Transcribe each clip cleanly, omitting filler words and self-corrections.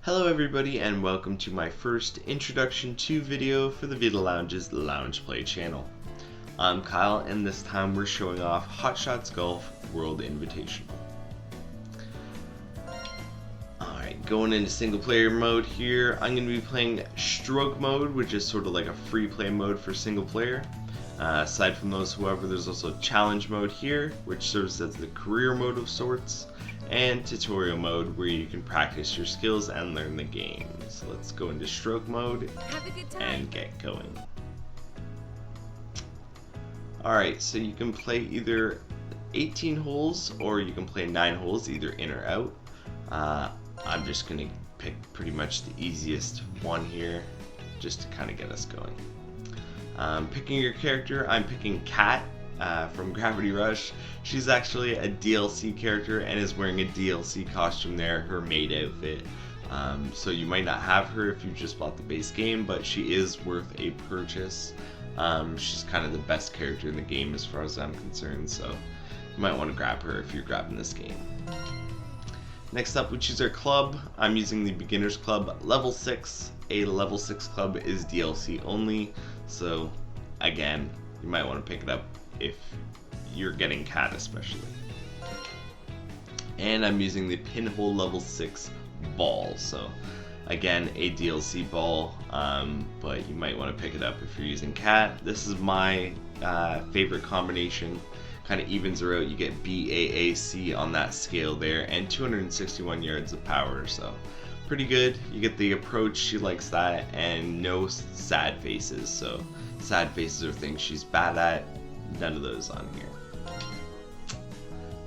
Hello everybody and welcome to my first introduction to video for the Vita Lounge's Lounge Play channel. I'm Kyle and this time we're showing off Hot Shots Golf World Invitational. Alright, going into single player mode here, I'm going to be playing Stroke mode, which is sort of like a free play mode for single player. Aside from those, however, there's also challenge mode here, which serves as the career mode of sorts, and tutorial mode where you can practice your skills and learn the game. So let's go into stroke mode and get going. Alright, so you can play either 18 holes or you can play 9 holes, either in or out. I'm just going to pick pretty much the easiest one here just to kind of get us going. Picking your character, I'm picking Kat from Gravity Rush. She's actually a DLC character and is wearing a DLC costume there, her maid outfit. So you might not have her if you just bought the base game, but she is worth a purchase. She's kind of the best character in the game as far as I'm concerned, so you might want to grab her if you're grabbing this game. Next up, we choose our club. I'm using the Beginner's Club Level 6. A Level 6 club is DLC only, so again, you might want to pick it up if you're getting Cat especially. And I'm using the Pinhole Level 6 ball, so again, a DLC ball, but you might want to pick it up if you're using Cat. This is my favorite combination. Kind of evens her out. You get BAAC on that scale there, and 261 yards of power, so pretty good. You get the approach, she likes that, and no sad faces. So sad faces are things she's bad at. None of those on here.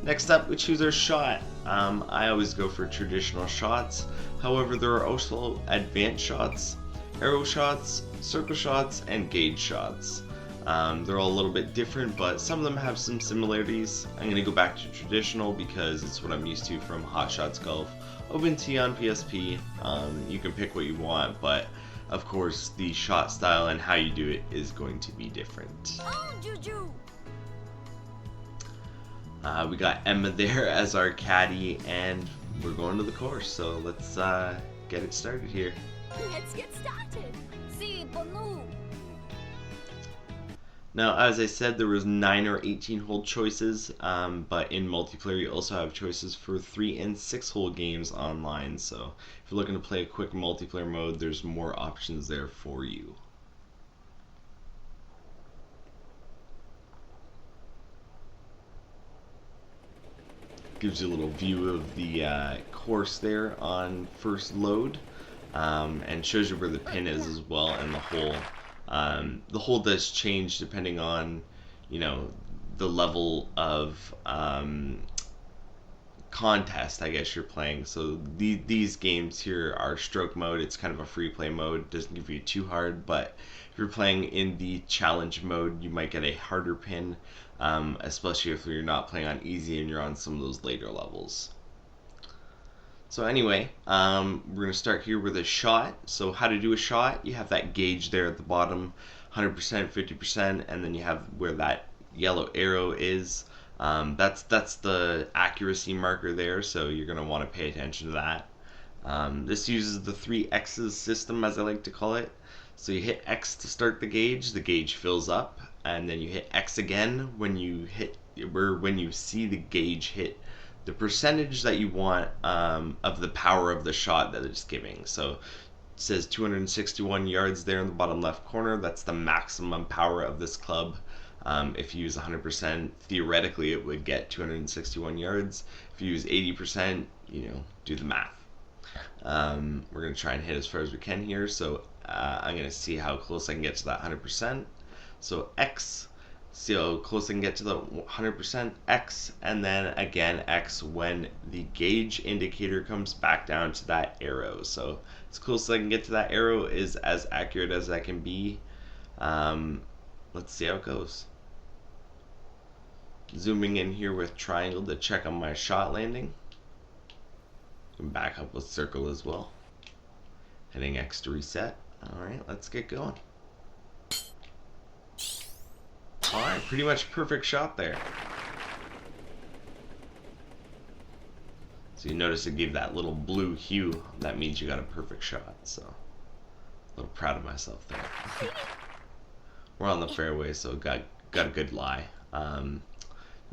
Next up, we choose our shot. I always go for traditional shots. However, there are also advanced shots, arrow shots, circle shots, and gauge shots. They're all a little bit different, but some of them have some similarities. I'm going to go back to traditional because it's what I'm used to from Hot Shots Golf. Open T on PSP. You can pick what you want, but of course the shot style and how you do it is going to be different. Oh, Juju. We got Emma there as our caddy, and we're going to the course, so let's get it started here. Let's get started. Si, Bonu. Now, as I said, there was 9 or 18 hole choices, but in multiplayer you also have choices for 3 and 6 hole games online, so if you're looking to play a quick multiplayer mode, there's more options there for you. Gives you a little view of the course there on first load, and shows you where the pin is as well, and the hole. The hole does change depending on, you know, the level of contest, I guess, you're playing. So these games here are stroke mode. It's kind of a free play mode. It doesn't give you too hard, but if you're playing in the challenge mode, you might get a harder pin, especially if you're not playing on easy and you're on some of those later levels. So anyway, we're going to start here with a shot. So how to do a shot, you have that gauge there at the bottom, 100%, 50%, and then you have where that yellow arrow is. That's the accuracy marker there, so you're going to want to pay attention to that. This uses the 3 X's system, as I like to call it. So you hit X to start the gauge fills up, and then you hit X again when you see the gauge hit the percentage that you want of the power of the shot that it's giving. So it says 261 yards there in the bottom left corner. That's the maximum power of this club. If you use 100%, theoretically it would get 261 yards. If you use 80%, you know, do the math. We're going to try and hit as far as we can here. So I'm going to see how close I can get to that 100%. So X. See how close I can get to the 100%, X, and then again X when the gauge indicator comes back down to that arrow. So as close as I can get to that arrow is as accurate as I can be. Let's see how it goes. Zooming in here with triangle to check on my shot landing. And back up with circle as well. Hitting X to reset. Alright, let's get going. Alright, pretty much perfect shot there. So you notice it gave that little blue hue. That means you got a perfect shot. So a little proud of myself there. We're on the fairway, so got a good lie.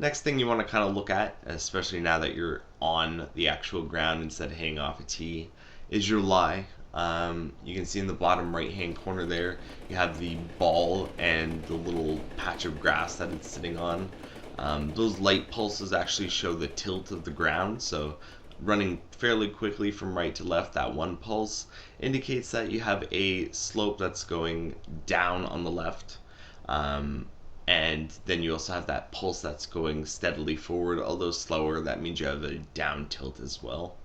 Next thing you want to kind of look at, especially now that you're on the actual ground instead of hanging off a tee, is your lie. You can see in the bottom right hand corner there, you have the ball and the little patch of grass that it's sitting on. Those light pulses actually show the tilt of the ground, so running fairly quickly from right to left, that one pulse indicates that you have a slope that's going down on the left. And then you also have that pulse that's going steadily forward, although slower. That means you have a down tilt as well.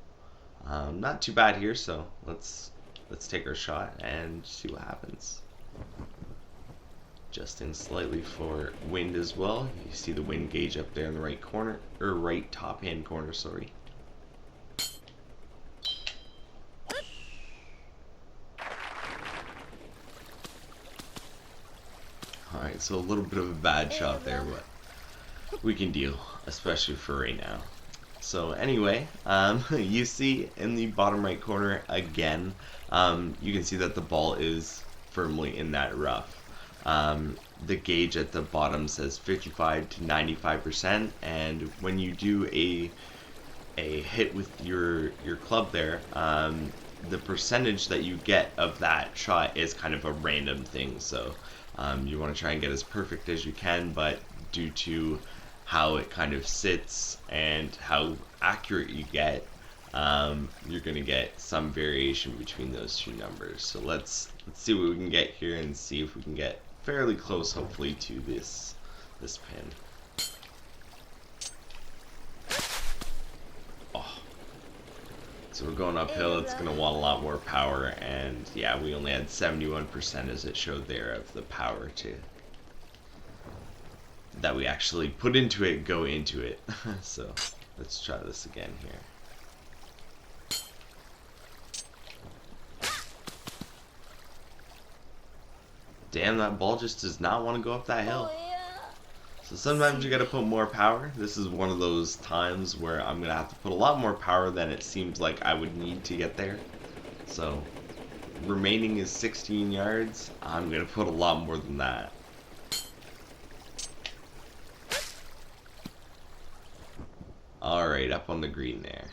Not too bad here, so let's take our shot and see what happens. Adjusting slightly for wind as well. You see the wind gauge up there in the right corner, or right top hand corner, sorry. Alright, so a little bit of a bad shot there, but we can deal, especially for right now. So anyway, you see in the bottom right corner again, you can see that the ball is firmly in that rough. The gauge at the bottom says 55 to 95%, and when you do a hit with your club there, the percentage that you get of that shot is kind of a random thing. So you want to try and get as perfect as you can, but due to how it kind of sits and how accurate you get, you're going to get some variation between those two numbers. So let's see what we can get here and see if we can get fairly close, hopefully, to this pin. Oh. So we're going uphill. It's going to want a lot more power, and yeah, we only had 71% as it showed there of the power that we actually put into it, go into it. So let's try this again here. Damn, that ball just does not want to go up that hill. So sometimes you gotta put more power. This is one of those times where I'm gonna have to put a lot more power than it seems like I would need to get there. So remaining is 16 yards. I'm gonna put a lot more than that. Alright, up on the green there.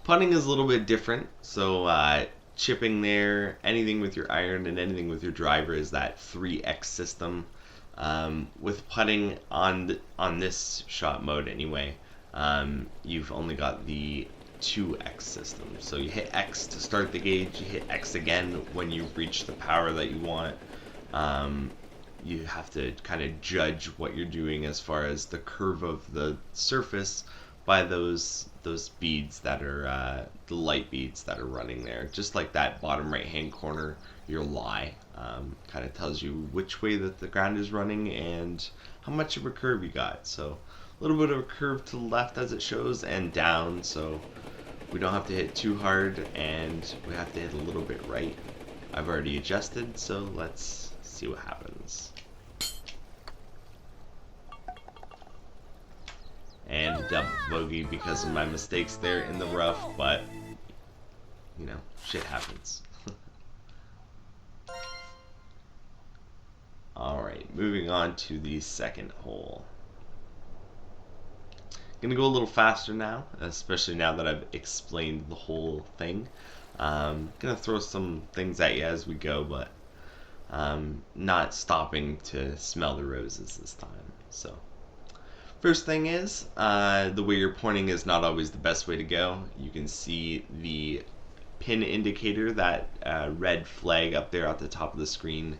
Putting is a little bit different. So chipping there, anything with your iron and anything with your driver is that 3x system. With putting on this shot mode anyway, you've only got the 2x system. So you hit X to start the gauge, you hit X again when you reach the power that you want. You have to kind of judge what you're doing as far as the curve of the surface by those beads that are the light beads that are running there. Just like that bottom right hand corner, your lie kind of tells you which way that the ground is running and how much of a curve you got. So a little bit of a curve to the left as it shows, and down, so we don't have to hit too hard and we have to hit a little bit right. I've already adjusted, so let's see what happens. And double bogey because of my mistakes there in the rough, but you know, shit happens. Alright, moving on to the second hole. Gonna go a little faster now, especially now that I've explained the whole thing. Gonna throw some things at you as we go, but not stopping to smell the roses this time. So first thing is, the way you're pointing is not always the best way to go. You can see the pin indicator, that red flag up there at the top of the screen.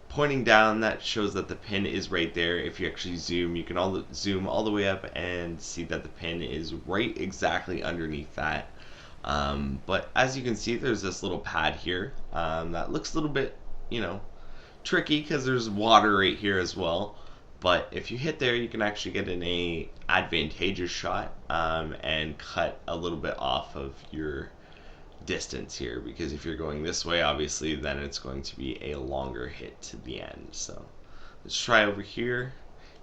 Pointing down, that shows that the pin is right there. If you actually zoom, you can zoom all the way up and see that the pin is right exactly underneath that. But as you can see, there's this little pad here that looks a little bit, you know, tricky because there's water right here as well. But if you hit there, you can actually get an advantageous shot and cut a little bit off of your distance here, because if you're going this way, obviously then it's going to be a longer hit to the end. So let's try over here.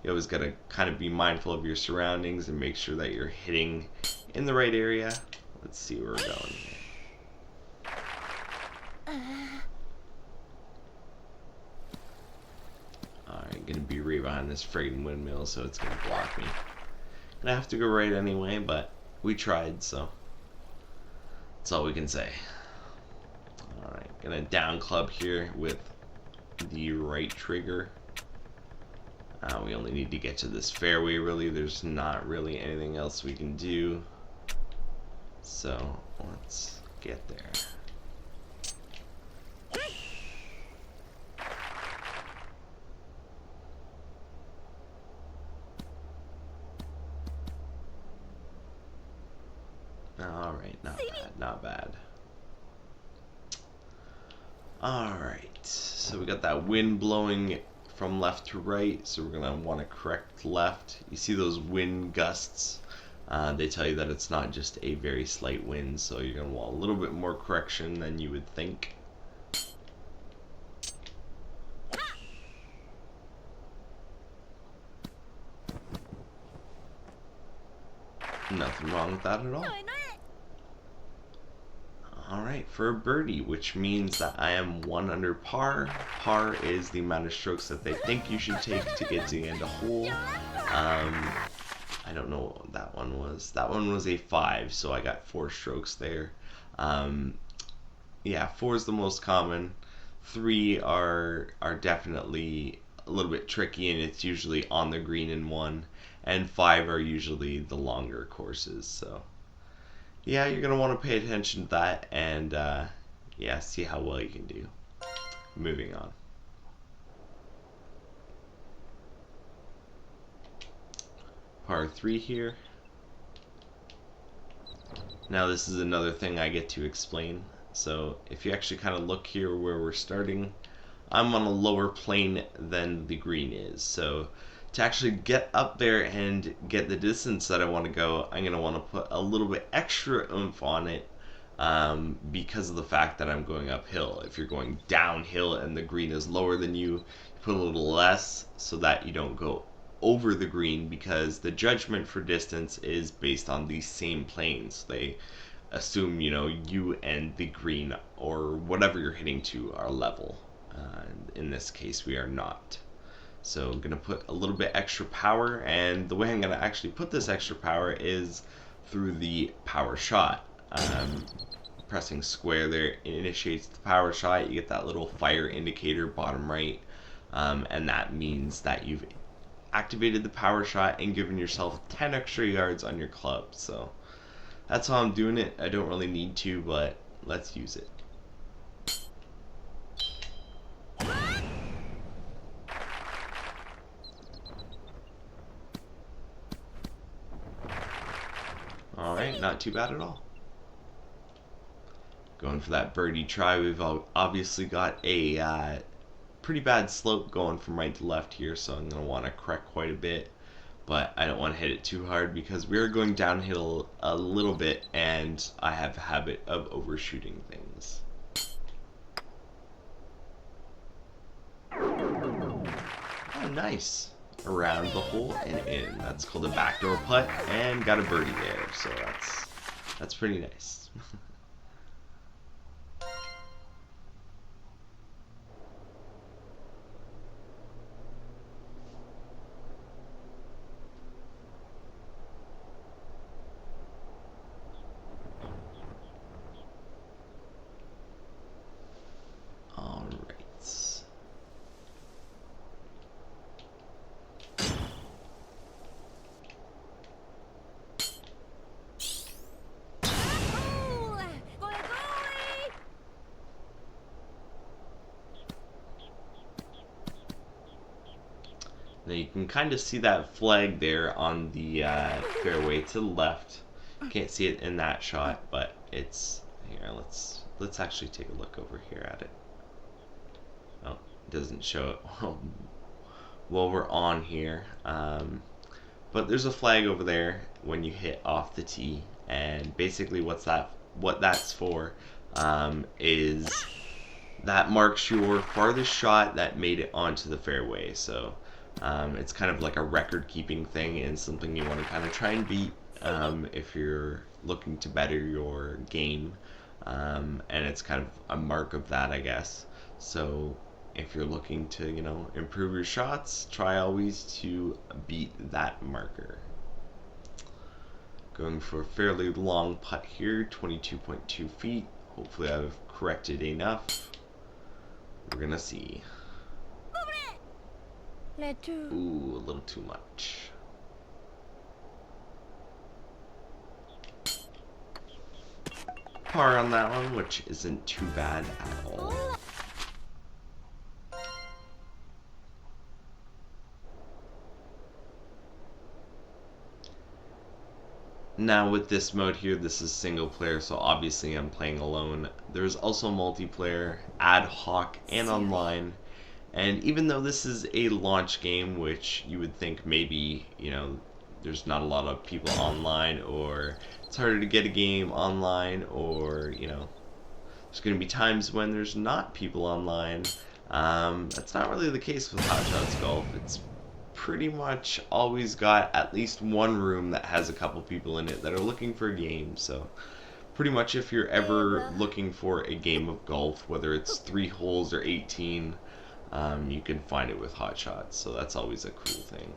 You always got to kind of be mindful of your surroundings and make sure that you're hitting in the right area. Let's see where we're going here. Alright, gonna be right behind this friggin' windmill, so it's gonna block me. Gonna have to go right anyway, but we tried, so that's all we can say. Alright, gonna down club here with the right trigger. We only need to get to this fairway, really. There's not really anything else we can do. So, let's get there. Alright, not bad, not bad. Alright, so we got that wind blowing from left to right, so we're going to want to correct left. You see those wind gusts? They tell you that it's not just a very slight wind, so you're going to want a little bit more correction than you would think. Nothing wrong with that at all. Alright, for a birdie, which means that I am 1 under par. Par is the amount of strokes that they think you should take to get to the end of hole. I don't know what that one was. That one was a 5, so I got 4 strokes there. Yeah, 4 is the most common. 3 are definitely a little bit tricky, and it's usually on the green in 1. And 5 are usually the longer courses, so yeah, you're going to want to pay attention to that and, yeah, see how well you can do. Moving on. Par 3 here. Now this is another thing I get to explain. So if you actually kind of look here where we're starting, I'm on a lower plane than the green is. So to actually get up there and get the distance that I want to go, I'm going to want to put a little bit extra oomph on it because of the fact that I'm going uphill. If you're going downhill and the green is lower than you, put a little less so that you don't go over the green, because the judgment for distance is based on the same planes. They assume, you know, you and the green or whatever you're hitting to are level. In this case, we are not. So I'm going to put a little bit extra power, and the way I'm going to actually put this extra power is through the power shot. Pressing square there initiates the power shot. You get that little fire indicator bottom right, and that means that you've activated the power shot and given yourself 10 extra yards on your club. So that's how I'm doing it. I don't really need to, but let's use it. Alright, not too bad at all. Going for that birdie try. We've obviously got a pretty bad slope going from right to left here, so I'm going to want to correct quite a bit. But I don't want to hit it too hard because we're going downhill a little bit, and I have a habit of overshooting things. Oh, nice. Around the hole and in. That's called a backdoor putt, and got a birdie there, so that's pretty nice. Now you can kind of see that flag there on the fairway to the left. Can't see it in that shot, but it's here. Let's actually take a look over here at it. Oh, it doesn't show it while we're on here. But there's a flag over there when you hit off the tee, and basically what that's for is that marks your farthest shot that made it onto the fairway. So It's kind of like a record-keeping thing and something you want to kind of try and beat if you're looking to better your game. And it's kind of a mark of that, I guess. So if you're looking to, improve your shots, try always to beat that marker. Going for a fairly long putt here, 22.2 feet. Hopefully I've corrected enough. We're gonna see. Ooh, a little too much. Par on that one, which isn't too bad at all. Now with this mode here, this is single player, so obviously I'm playing alone. There's also multiplayer, ad hoc, and online. And even though this is a launch game, which you would think maybe, there's not a lot of people online, or it's harder to get a game online, or, there's going to be times when there's not people online. That's not really the case with Hot Shots Golf. It's pretty much always got at least one room that has a couple people in it that are looking for a game. So pretty much if you're ever looking for a game of golf, whether it's 3 holes or 18, you can find it with Hot Shots. So that's always a cool thing.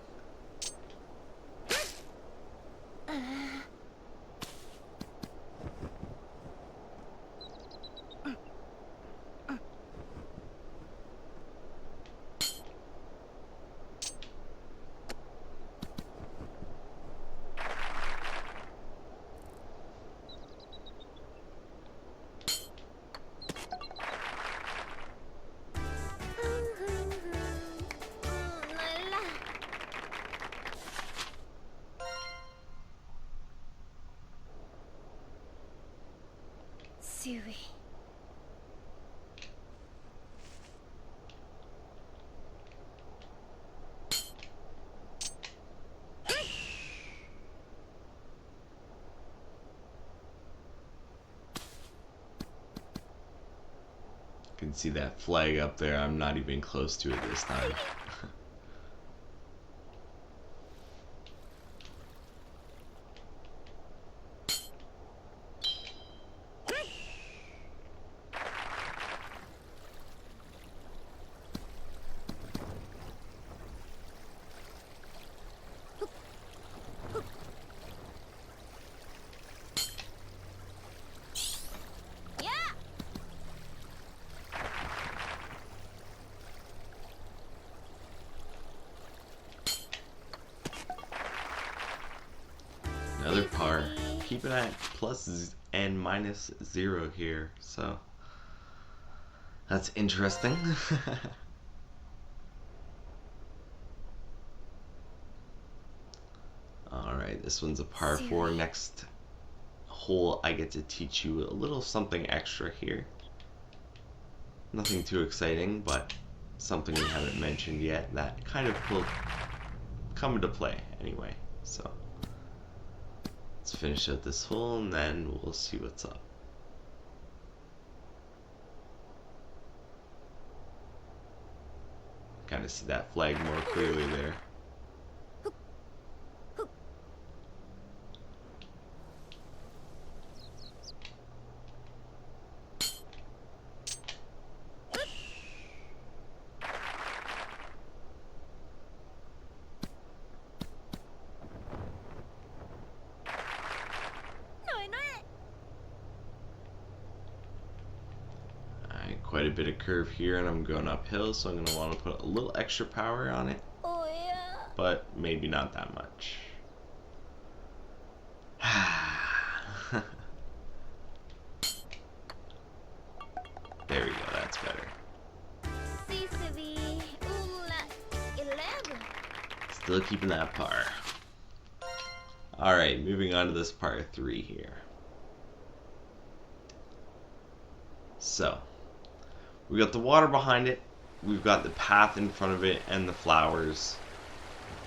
You can see that flag up there. I'm not even close to it this time. Another par. Keep it at plus and minus 0 here, so that's interesting. Alright, this one's a par 4. Next hole, I get to teach you a little something extra here. Nothing too exciting, but something we haven't mentioned yet that kind of will come into play anyway, so let's finish out this hole and then we'll see what's up. Kind of see that flag more clearly there. Quite a bit of curve here, and I'm going uphill, so I'm going to want to put a little extra power on it, but maybe not that much. There we go, that's better. Still keeping that par. Alright, moving on to this par 3 here. So we got the water behind it, we've got the path in front of it, and the flowers.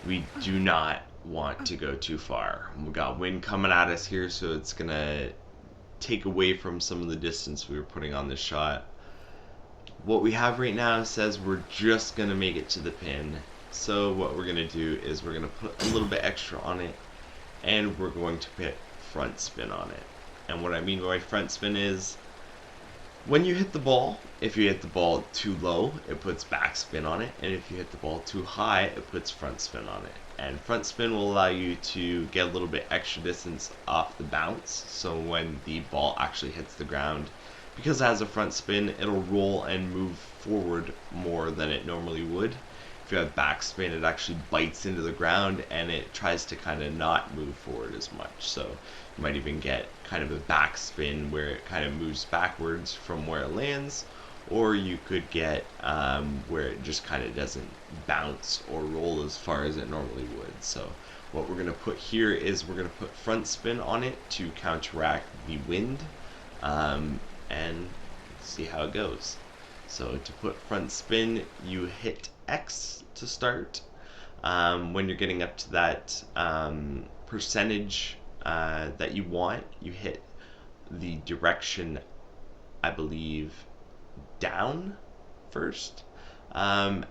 We do not want to go too far. We got wind coming at us here, so it's gonna take away from some of the distance we were putting on this shot. What we have right now says we're just gonna make it to the pin. So what we're gonna do is we're gonna put a little bit extra on it, and we're going to put front spin on it. And what I mean by front spin is when you hit the ball, if you hit the ball too low, it puts back spin on it, and if you hit the ball too high, it puts front spin on it. And front spin will allow you to get a little bit extra distance off the bounce, so when the ball actually hits the ground, because it has a front spin, it'll roll and move forward more than it normally would. If you have backspin, it actually bites into the ground and it tries to kind of not move forward as much. So you might even get kind of a backspin where it kind of moves backwards from where it lands, or you could get where it just kind of doesn't bounce or roll as far as it normally would. So what we're going to put here is we're going to put front spin on it to counteract the wind, and see how it goes. So to put front spin, you hit X to start. When you're getting up to that percentage that you want, you hit the direction, I believe, down first, and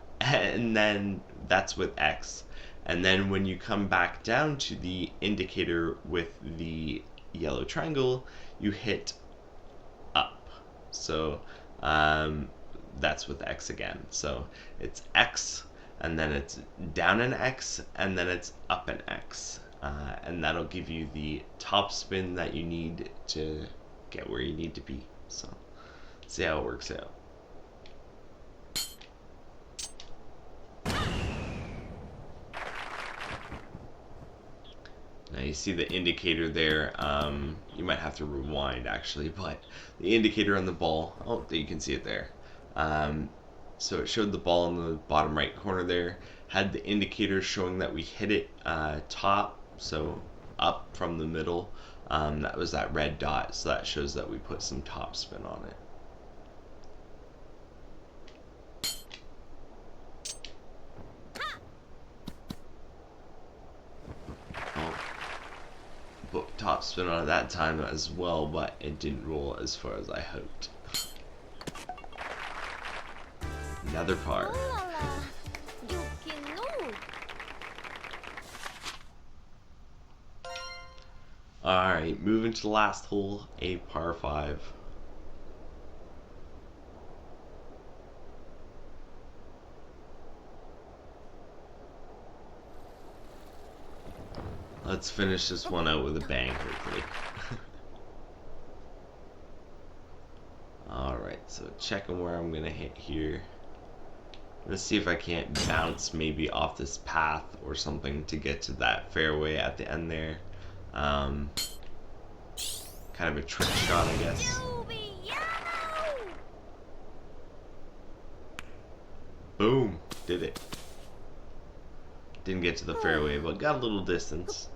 then that's with X. And then when you come back down to the indicator with the yellow triangle, you hit up. So that's with X again. So it's X, and then it's down an X, and then it's up an X. And that'll give you the top spin that you need to get where you need to be. So see how it works out. Now you see the indicator there. You might have to rewind actually, but the indicator on the ball, oh, you can see it there. So it showed the ball in the bottom right corner there, had the indicator showing that we hit it top, so up from the middle. That was that red dot, so that shows that we put some top spin on it. Put top spin on it that time as well, but it didn't roll as far as I hoped. Another par. Alright, moving to the last hole, a par 5. Let's finish this one out with a bang, hopefully. Alright, so checking where I'm going to hit here. Let's see if I can't bounce maybe off this path or something to get to that fairway at the end there. Kind of a trick shot, I guess. Boom! Did it. Didn't get to the fairway, but got a little distance.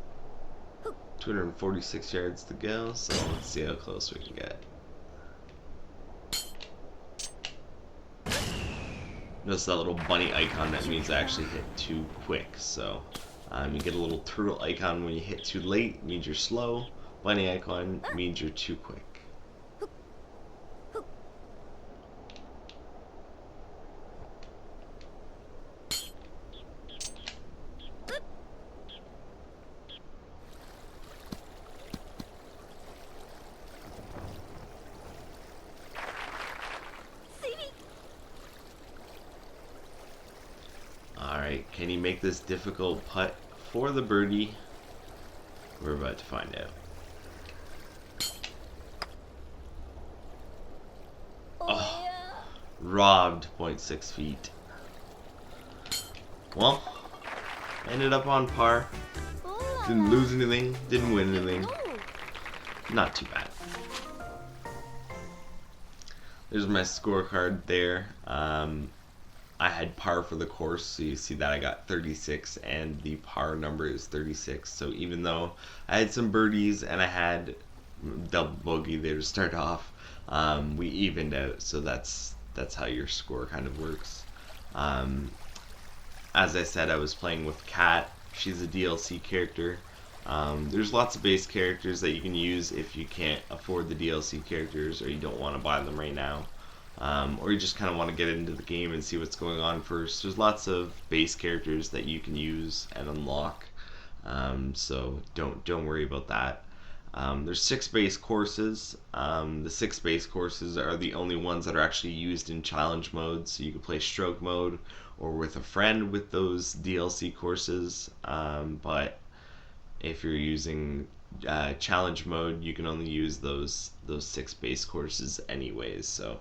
246 yards to go, so let's see how close we can get. Notice that little bunny icon, that means I actually hit too quick. So you get a little turtle icon when you hit too late, means you're slow. Bunny icon means you're too quick. Alright, can he make this difficult putt for the birdie? We're about to find out. Oh, robbed 0.6 feet. Well, ended up on par. Didn't lose anything, didn't win anything. Not too bad. There's my scorecard there. I had par for the course, so you see that I got 36 and the par number is 36. So even though I had some birdies and I had double bogey there to start off, we evened out. So that's how your score kind of works. As I said, I was playing with Kat. She's a DLC character. There's lots of base characters that you can use if you can't afford the DLC characters or you don't want to buy them right now. or you just kind of want to get into the game and see what's going on first. There's lots of base characters that you can use and unlock, so don't worry about that. There's 6 base courses. The 6 base courses are the only ones that are actually used in challenge mode, so you can play stroke mode or with a friend with those DLC courses. But if you're using challenge mode, you can only use those 6 base courses anyways. So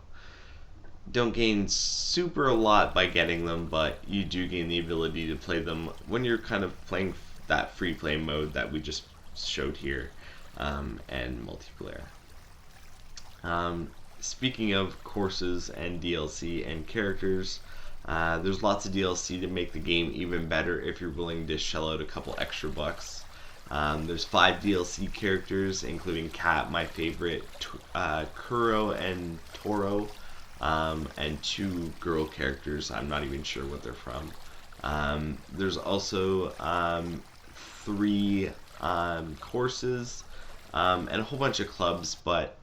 don't gain super a lot by getting them, but you do gain the ability to play them when you're kind of playing that free play mode that we just showed here, and multiplayer. Speaking of courses and DLC and characters, there's lots of DLC to make the game even better if you're willing to shell out a couple extra bucks. There's 5 DLC characters, including Cat, my favorite, Kuro and Toro, and 2 girl characters. I'm not even sure what they're from. There's also 3 courses, and a whole bunch of clubs, but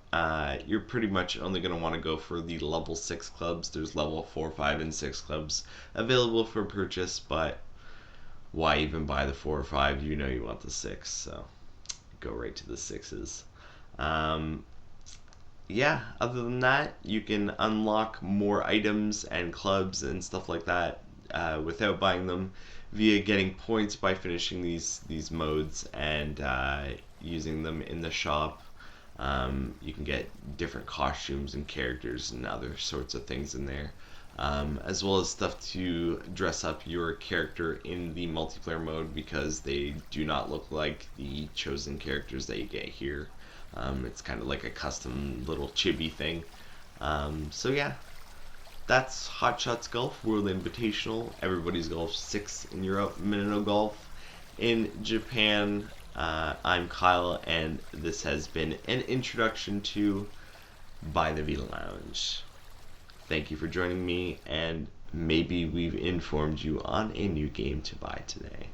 you're pretty much only going to want to go for the level 6 clubs. There's level 4, 5, and 6 clubs available for purchase, but why even buy the 4 or 5? You know you want the 6, so go right to the 6s. Yeah, other than that, you can unlock more items and clubs and stuff like that without buying them via getting points by finishing these modes and using them in the shop. You can get different costumes and characters and other sorts of things in there, as well as stuff to dress up your character in the multiplayer mode, because they do not look like the chosen characters that you get here. It's kind of like a custom little chibi thing. So yeah, that's Hot Shots Golf World Invitational. Everybody's Golf 6 in Europe, Minna Golf in Japan. I'm Kyle, and this has been an introduction to By the Vita Lounge. Thank you for joining me, and maybe we've informed you on a new game to buy today.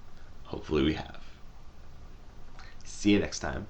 Hopefully we have. See you next time.